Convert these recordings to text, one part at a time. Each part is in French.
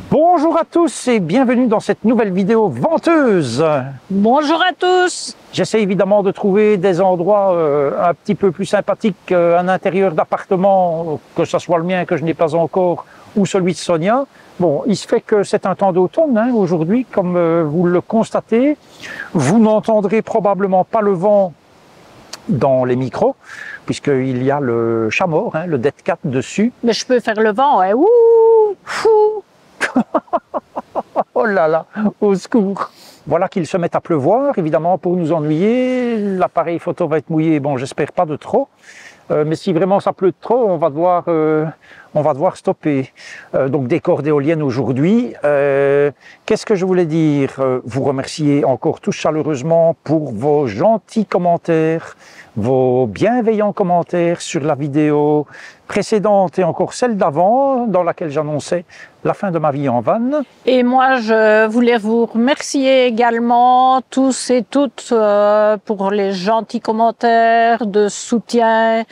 Bonjour à tous et bienvenue dans cette nouvelle vidéo venteuse. Bonjour à tous. J'essaie évidemment de trouver des endroits un petit peu plus sympathiques, un intérieur d'appartement, que ce soit le mien que je n'ai pas encore ou celui de Sonia. Bon, il se fait que c'est un temps d'automne hein, aujourd'hui, comme vous le constatez. Vous n'entendrez probablement pas le vent dans les micros, puisqu'il y a le chat mort, hein, le Dead Cat dessus. Mais je peux faire le vent, hein. Ouh, fou. Oh là là, au secours. Voilà qu'il se met à pleuvoir, évidemment, pour nous ennuyer. L'appareil photo va être mouillé, bon, j'espère pas de trop. Mais si vraiment ça pleut de trop, on va devoir stopper. Donc décor d'éolienne aujourd'hui. Qu'est-ce que je voulais dire? Vous remercier encore tous chaleureusement pour vos gentils commentaires, vos bienveillants commentaires sur la vidéo précédente et encore celle d'avant, dans laquelle j'annonçais la fin de ma vie en van. Et moi, je voulais vous remercier également, tous et toutes, pour les gentils commentaires de soutien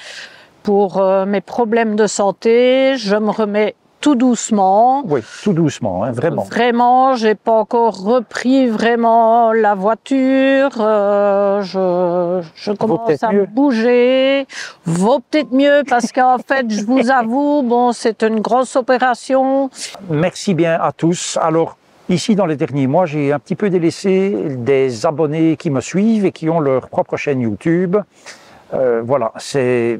pour mes problèmes de santé. Je me remets tout doucement. Oui, tout doucement, hein, vraiment. Vraiment, j'ai pas encore repris vraiment la voiture. Je commence à bouger. Vaut peut-être mieux parce qu'en fait, je vous avoue, bon, c'est une grosse opération. Merci bien à tous. Alors, ici, dans les derniers mois, j'ai un petit peu délaissé des abonnés qui me suivent et qui ont leur propre chaîne YouTube. Voilà, c'est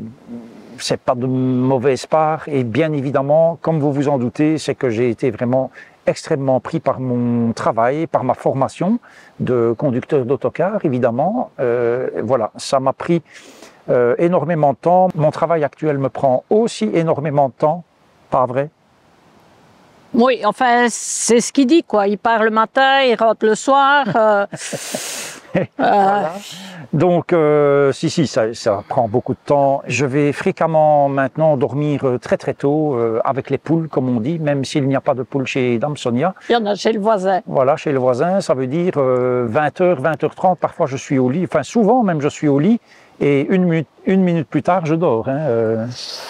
pas de mauvaise part et bien évidemment, comme vous vous en doutez, c'est que j'ai été vraiment extrêmement pris par mon travail, par ma formation de conducteur d'autocar, évidemment. Voilà, ça m'a pris énormément de temps. Mon travail actuel me prend aussi énormément de temps, pas vrai? Oui, enfin, c'est ce qu'il dit, quoi. Il part le matin, il rentre le soir. Voilà. Donc, si, ça prend beaucoup de temps. Je vais fréquemment maintenant dormir très très tôt avec les poules, comme on dit, même s'il n'y a pas de poules chez Dame Sonia. Il y en a chez le voisin. Voilà, chez le voisin, ça veut dire 20h, 20h30, parfois je suis au lit, enfin souvent même je suis au lit, et une minute plus tard je dors, hein,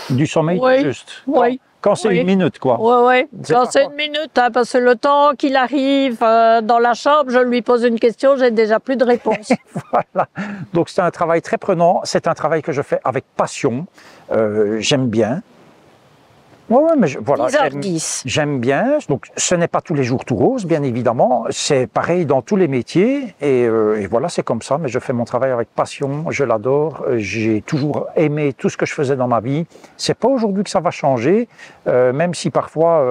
du sommeil juste. Oui. Quand c'est une minute, quoi. Oui. Quand c'est une minute, hein, parce que le temps qu'il arrive dans la chambre, je lui pose une question, j'ai déjà plus de réponse. Voilà. Donc c'est un travail très prenant, c'est un travail que je fais avec passion, j'aime bien. Ouais, mais voilà, j'aime bien. Donc, ce n'est pas tous les jours tout rose, bien évidemment. C'est pareil dans tous les métiers. Et voilà, c'est comme ça. Mais je fais mon travail avec passion. Je l'adore. J'ai toujours aimé tout ce que je faisais dans ma vie. C'est pas aujourd'hui que ça va changer, même si parfois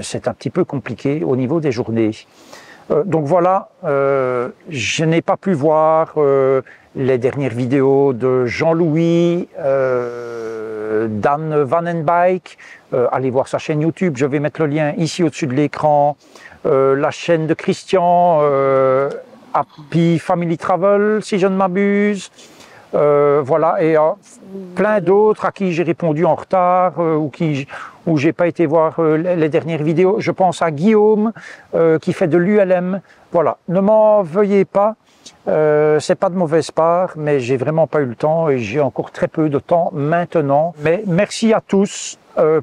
c'est un petit peu compliqué au niveau des journées. Donc voilà, je n'ai pas pu voir les dernières vidéos de Jean-Louis, Dan Vanenbike. Allez voir sa chaîne YouTube, je vais mettre le lien ici au-dessus de l'écran. La chaîne de Christian, Happy Family Travel, si je ne m'abuse. Voilà, et plein d'autres à qui j'ai répondu en retard où j'ai pas été voir les dernières vidéos. Je pense à Guillaume qui fait de l'ULM. Voilà, ne m'en veuillez pas. C'est pas de mauvaise part, mais j'ai vraiment pas eu le temps et j'ai encore très peu de temps maintenant. Mais merci à tous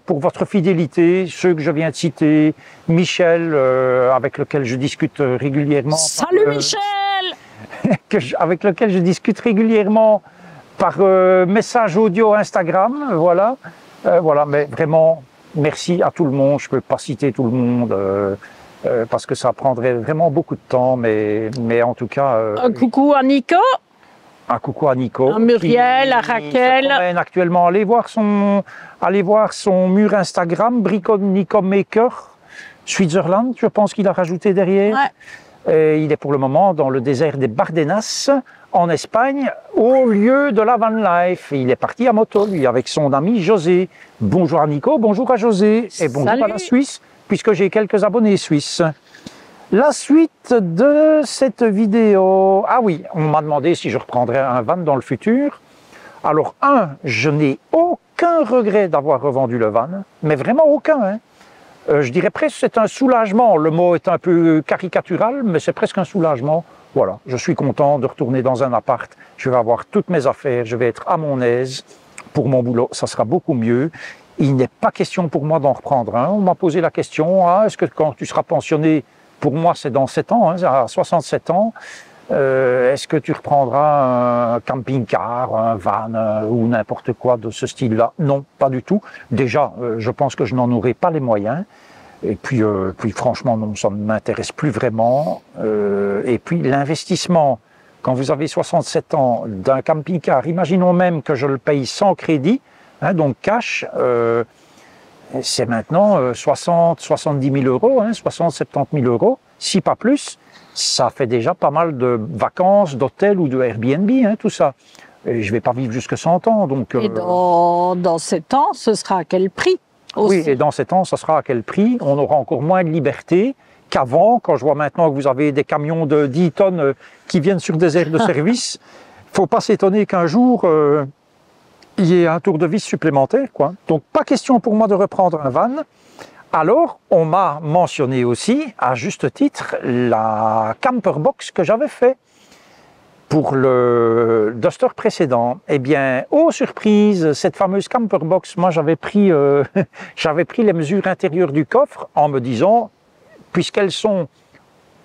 pour votre fidélité, ceux que je viens de citer, Michel, avec lequel je discute régulièrement. Salut Michel! Avec lequel je discute régulièrement par message audio Instagram, voilà. Voilà, mais vraiment, merci à tout le monde. Je peux pas citer tout le monde. Parce que ça prendrait vraiment beaucoup de temps, mais en tout cas... un coucou à Nico. Un coucou à Nico. À Muriel, à Raquel. Actuellement, allez voir son mur Instagram, Bricon Nico Maker, Switzerland, je pense qu'il a rajouté derrière. Ouais. Et il est pour le moment dans le désert des Bardenas, en Espagne, au lieu de la van life. Et il est parti à moto, lui, avec son ami José. Bonjour à Nico, bonjour à José, et bonjour à la Suisse, puisque j'ai quelques abonnés suisses. La suite de cette vidéo... Ah oui, on m'a demandé si je reprendrais un van dans le futur. Alors, je n'ai aucun regret d'avoir revendu le van, mais vraiment aucun. Hein. Je dirais presque que c'est un soulagement. Le mot est un peu caricatural, mais c'est presque un soulagement. Voilà, je suis content de retourner dans un appart. Je vais avoir toutes mes affaires, je vais être à mon aise. Pour mon boulot, ça sera beaucoup mieux. il n'est pas question pour moi d'en reprendre un. On m'a posé la question, est-ce que quand tu seras pensionné, pour moi c'est dans 7 ans, à 67 ans, est-ce que tu reprendras un camping-car, un van ou n'importe quoi de ce style-là? Non, pas du tout. Déjà, je pense que je n'en aurai pas les moyens. Et puis franchement, non, ça ne m'intéresse plus vraiment. Et puis l'investissement, quand vous avez 67 ans, d'un camping-car, imaginons même que je le paye sans crédit, donc cash, c'est maintenant 70 000 euros, 60 70 000 euros, si pas plus. Ça fait déjà pas mal de vacances, d'hôtels ou de Airbnb, tout ça. Et je ne vais pas vivre jusque 100 ans. Donc, et dans 7 ans, ce sera à quel prix aussi? Oui, et dans 7 ans, ça sera à quel prix? On aura encore moins de liberté qu'avant, quand je vois maintenant que vous avez des camions de 10 tonnes qui viennent sur des aires de service. Il ne faut pas s'étonner qu'un jour, il y ait un tour de vis supplémentaire, quoi. Donc, pas question pour moi de reprendre un van. Alors, on m'a mentionné aussi, à juste titre, la camper box que j'avais fait pour le Duster précédent. Eh bien, oh surprise, cette fameuse camper box, moi j'avais pris les mesures intérieures du coffre en me disant, puisqu'elles sont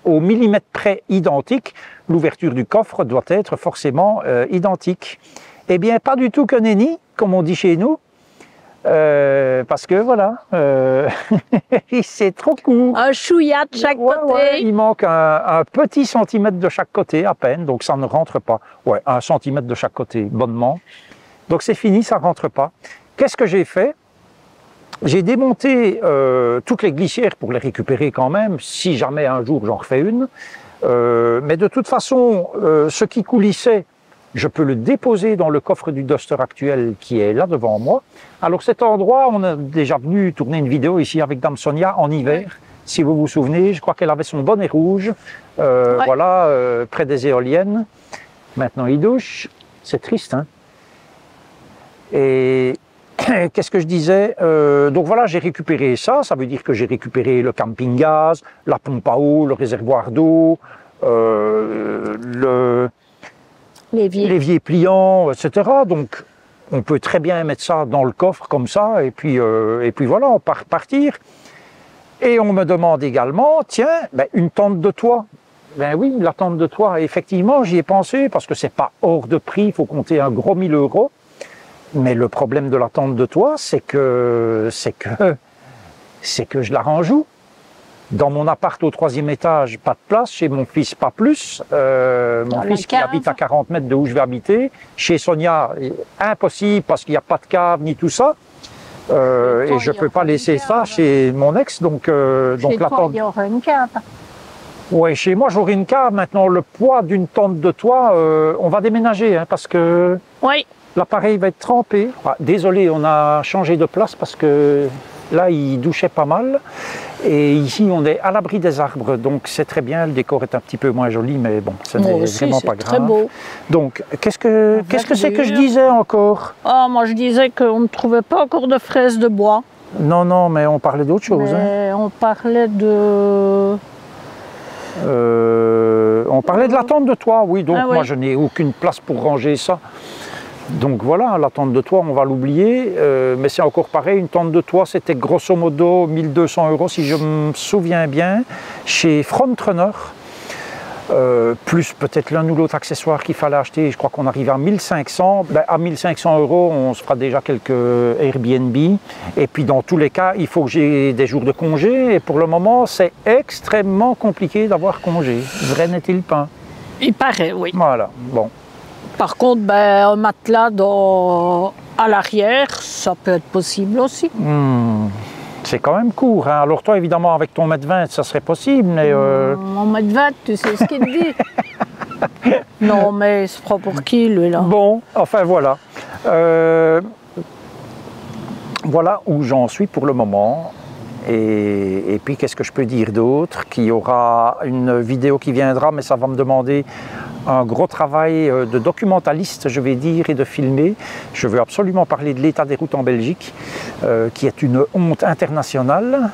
au millimètre près identiques, l'ouverture du coffre doit être forcément identique. Eh bien, pas du tout que nenni, comme on dit chez nous, parce que voilà, c'est trop court. Un chouïa de chaque côté. Ouais, il manque un petit centimètre de chaque côté à peine, donc ça ne rentre pas. Ouais, 1 centimètre de chaque côté, bonnement. Donc c'est fini, ça ne rentre pas. Qu'est-ce que j'ai fait? J'ai démonté toutes les glissières pour les récupérer quand même, si jamais un jour j'en refais une. Mais de toute façon, ce qui coulissait, je peux le déposer dans le coffre du Duster actuel qui est là devant moi. Alors cet endroit, on a déjà venu tourner une vidéo ici avec Dame Sonia en hiver. Si vous vous souvenez, je crois qu'elle avait son bonnet rouge, voilà, près des éoliennes. Maintenant il douche, c'est triste, hein. Et qu'est-ce que je disais? Donc voilà, j'ai récupéré ça, ça veut dire que j'ai récupéré le camping-gaz, la pompe à eau, le réservoir d'eau, l'évier pliant, etc. Donc, on peut très bien mettre ça dans le coffre comme ça, et puis voilà, on part partir. Et on me demande également, tiens, une tente de toit. Ben oui, la tente de toit, effectivement, j'y ai pensé, parce que c'est pas hors de prix, il faut compter un gros 1000 euros. Mais le problème de la tente de toit, c'est que je la range où? Dans mon appart au 3e étage, pas de place. Chez mon fils, pas plus. Mon fils qui habite à 40 mètres de où je vais habiter. Chez Sonia, impossible parce qu'il n'y a pas de cave ni tout ça. Et je ne peux pas laisser ça chez mon ex. Donc la tente. Il y aura une cave. Oui, chez moi, j'aurai une cave. Maintenant, le poids d'une tente de toit, on va déménager parce que l'appareil va être trempé. Ah, désolé, on a changé de place parce que là, il douchait pas mal. Et ici, on est à l'abri des arbres, donc c'est très bien. Le décor est un petit peu moins joli, mais bon, ce n'est vraiment pas grave. Très beau. Donc, qu'est-ce que c'est que je disais encore? Moi, je disais qu'on ne trouvait pas encore de fraises de bois. Non, non, mais on parlait d'autre chose. On parlait de... on parlait de la tente de toit, oui. Donc, moi, je n'ai aucune place pour ranger ça. Donc voilà, la tente de toit, on va l'oublier, mais c'est encore pareil, une tente de toit, c'était grosso modo 1200 € si je me souviens bien, chez Frontrunner, plus peut-être l'un ou l'autre accessoire qu'il fallait acheter, je crois qu'on arrive à 1500, à 1500 €, on se fera déjà quelques Airbnb, et puis dans tous les cas, il faut que j'ai des jours de congé, et pour le moment, c'est extrêmement compliqué d'avoir congé, vrai n'est-il pas? Il paraît, oui. Voilà, bon. Par contre, un matelas à l'arrière, ça peut être possible aussi. C'est quand même court. Hein. Alors toi, évidemment, avec ton 1m20, ça serait possible, mais... Mon 1m20, tu sais ce qu'il dit. Non, mais c'est pas pour qui, lui, là? Bon, enfin, voilà. Voilà où j'en suis pour le moment. Et puis, qu'est-ce que je peux dire d'autre? Qu'il y aura une vidéo qui viendra, mais ça va me demander un gros travail de documentaliste, je vais dire, et de filmer. Je veux absolument parler de l'état des routes en Belgique, qui est une honte internationale.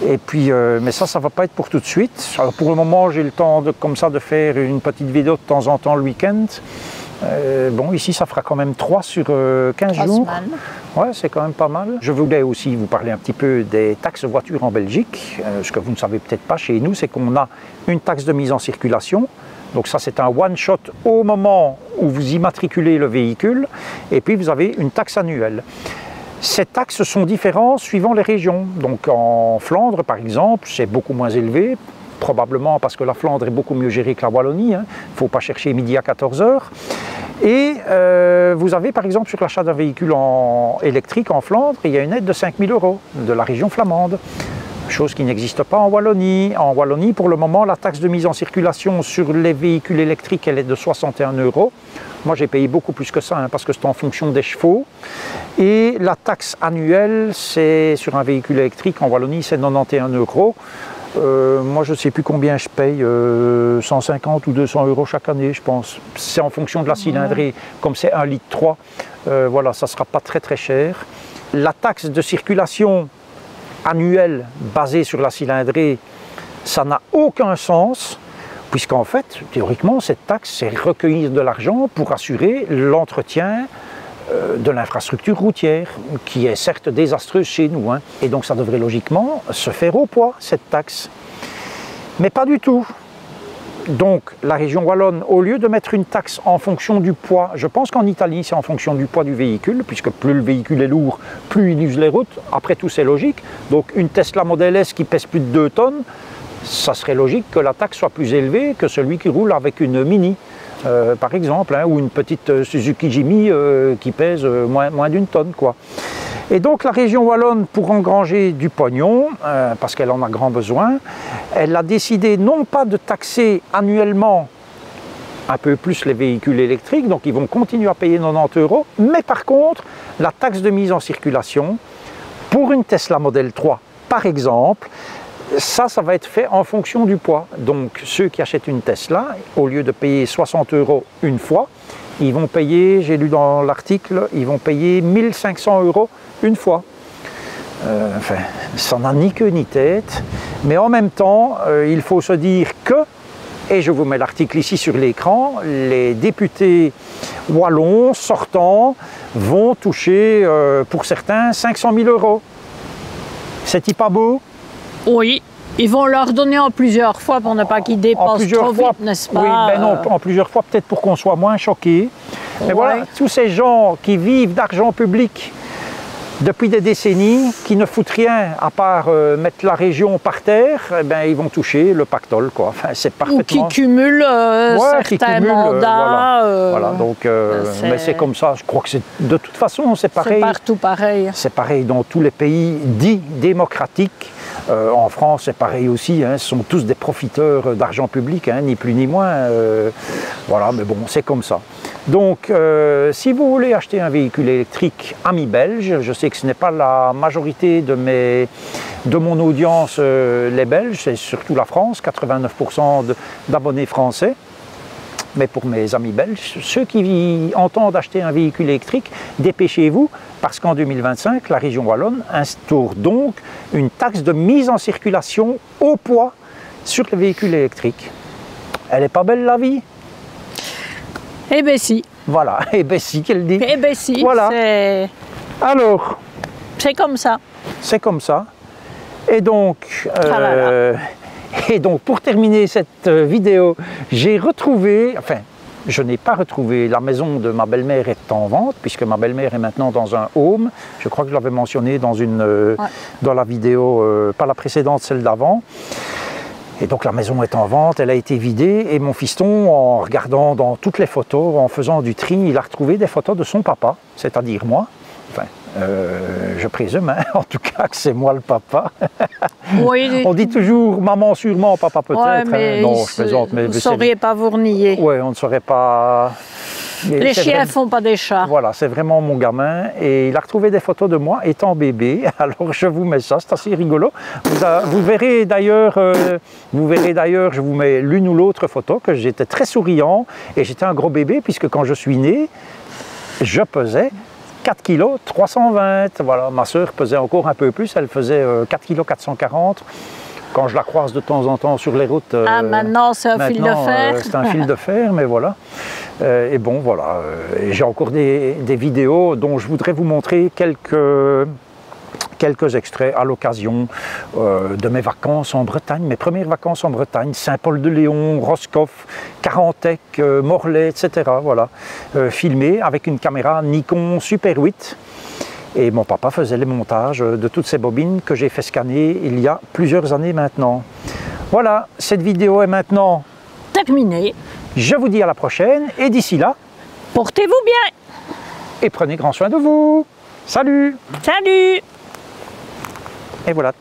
Et puis, mais ça ne va pas être pour tout de suite. Alors, pour le moment, j'ai le temps comme ça de faire une petite vidéo de temps en temps le week-end. Bon, ici, ça fera quand même 3 sur 15 jours. Semaines. Ouais, c'est quand même pas mal. Je voulais aussi vous parler un petit peu des taxes voitures en Belgique. Ce que vous ne savez peut-être pas chez nous, c'est qu'on a une taxe de mise en circulation. Donc ça, c'est un one-shot au moment où vous immatriculez le véhicule. Et puis, vous avez une taxe annuelle. Ces taxes sont différentes suivant les régions. Donc en Flandre, par exemple, c'est beaucoup moins élevé. Probablement parce que la Flandre est beaucoup mieux gérée que la Wallonie. Il ne faut pas chercher midi à 14 h. Et vous avez par exemple sur l'achat d'un véhicule électrique en Flandre, il y a une aide de 5 000 € de la région flamande. Chose qui n'existe pas en Wallonie. En Wallonie, pour le moment, la taxe de mise en circulation sur les véhicules électriques, elle est de 61 €. Moi, j'ai payé beaucoup plus que ça, parce que c'est en fonction des chevaux. Et la taxe annuelle, c'est sur un véhicule électrique, en Wallonie, c'est 91 €. Moi, je ne sais plus combien je paye, 150 ou 200 € chaque année, je pense. C'est en fonction de la cylindrée. Comme c'est 1,3 litre, voilà, ça ne sera pas très très cher. La taxe de circulation annuelle basée sur la cylindrée, ça n'a aucun sens, puisqu'en fait, théoriquement, cette taxe, c'est recueillir de l'argent pour assurer l'entretien de l'infrastructure routière, qui est certes désastreuse chez nous. Et donc ça devrait logiquement se faire au poids, cette taxe. Mais pas du tout. Donc la région wallonne, au lieu de mettre une taxe en fonction du poids, je pense qu'en Italie c'est en fonction du poids du véhicule, puisque plus le véhicule est lourd, plus il use les routes. Après tout, c'est logique. Donc une Tesla Model S qui pèse plus de 2 tonnes, ça serait logique que la taxe soit plus élevée que celui qui roule avec une Mini. Par exemple, ou une petite Suzuki Jimmy qui pèse moins d'une tonne, quoi. Et donc la région wallonne, pour engranger du pognon, parce qu'elle en a grand besoin, elle a décidé non pas de taxer annuellement un peu plus les véhicules électriques, donc ils vont continuer à payer 90 €, mais par contre, la taxe de mise en circulation, pour une Tesla Model 3 par exemple, ça va être fait en fonction du poids. Donc ceux qui achètent une Tesla, au lieu de payer 60 € une fois, ils vont payer, j'ai lu dans l'article, ils vont payer 1 500 € une fois. Enfin, ça n'a ni queue ni tête. Mais en même temps, il faut se dire que, et je vous mets l'article ici sur l'écran, les députés wallons sortants vont toucher, pour certains, 500 000 €. C'est-il pas beau ? Oui, ils vont leur donner en plusieurs fois pour ne pas qu'ils dépensent trop vite, n'est-ce pas? Oui, mais non, en plusieurs fois, peut-être pour qu'on soit moins choqués. Mais voilà, tous ces gens qui vivent d'argent public depuis des décennies, qui ne foutent rien à part mettre la région par terre, eh ben, ils vont toucher le pactole, quoi. Enfin, c'est parfaitement... Ou qui cumulent certains mandats. Voilà, donc, mais c'est comme ça. Je crois que de toute façon, c'est pareil. C'est partout pareil. C'est pareil dans tous les pays dits démocratiques. En France, c'est pareil aussi, ce sont tous des profiteurs d'argent public, ni plus ni moins. Voilà, mais bon, c'est comme ça. Donc, si vous voulez acheter un véhicule électrique ami belge, je sais que ce n'est pas la majorité de mon audience les Belges, c'est surtout la France, 89% d'abonnés français. Mais pour mes amis belges, ceux qui entendent acheter un véhicule électrique, dépêchez-vous, parce qu'en 2025, la région wallonne instaure donc une taxe de mise en circulation au poids sur les véhicules électriques. Elle n'est pas belle la vie? Eh bien si. Voilà, eh bien si qu'elle dit. Eh bien si, voilà. Alors, c'est comme ça. C'est comme ça. Et donc, Et donc, pour terminer cette vidéo, j'ai retrouvé, enfin, je n'ai pas retrouvé, la maison de ma belle-mère est en vente, puisque ma belle-mère est maintenant dans un home. Je crois que je l'avais mentionné dans dans la vidéo, pas la précédente, celle d'avant. Et donc la maison est en vente, elle a été vidée, et mon fiston, en regardant dans toutes les photos, en faisant du tri, il a retrouvé des photos de son papa, c'est-à-dire moi. Enfin, je présume, en tout cas, que c'est moi le papa. Oui, on dit toujours maman sûrement, papa peut-être. Ouais, non, je plaisante. Vous ne sauriez pas vous renier. Oui, on ne saurait pas. Les chiens ne font pas des chats. Voilà, c'est vraiment mon gamin. Et il a retrouvé des photos de moi étant bébé. Alors je vous mets ça, c'est assez rigolo. Vous verrez d'ailleurs, je vous mets l'une ou l'autre photo, que j'étais très souriant. Et j'étais un gros bébé, puisque quand je suis né, je pesais 4 kg 320. Voilà, ma soeur pesait encore un peu plus, elle faisait 4 kg 440. Quand je la croise de temps en temps sur les routes. Maintenant c'est un fil de fer. C'est un fil de fer, mais voilà. Et bon, voilà, j'ai encore des vidéos dont je voudrais vous montrer quelques extraits à l'occasion de mes vacances en Bretagne, mes premières vacances en Bretagne, Saint-Paul-de-Léon, Roscoff, Carantec, Morlaix, etc. Voilà, filmés avec une caméra Nikon Super 8. Et mon papa faisait les montages de toutes ces bobines que j'ai fait scanner il y a plusieurs années maintenant. Voilà, cette vidéo est maintenant terminée. Je vous dis à la prochaine et d'ici là, portez-vous bien et prenez grand soin de vous. Salut! Salut! Et voilà.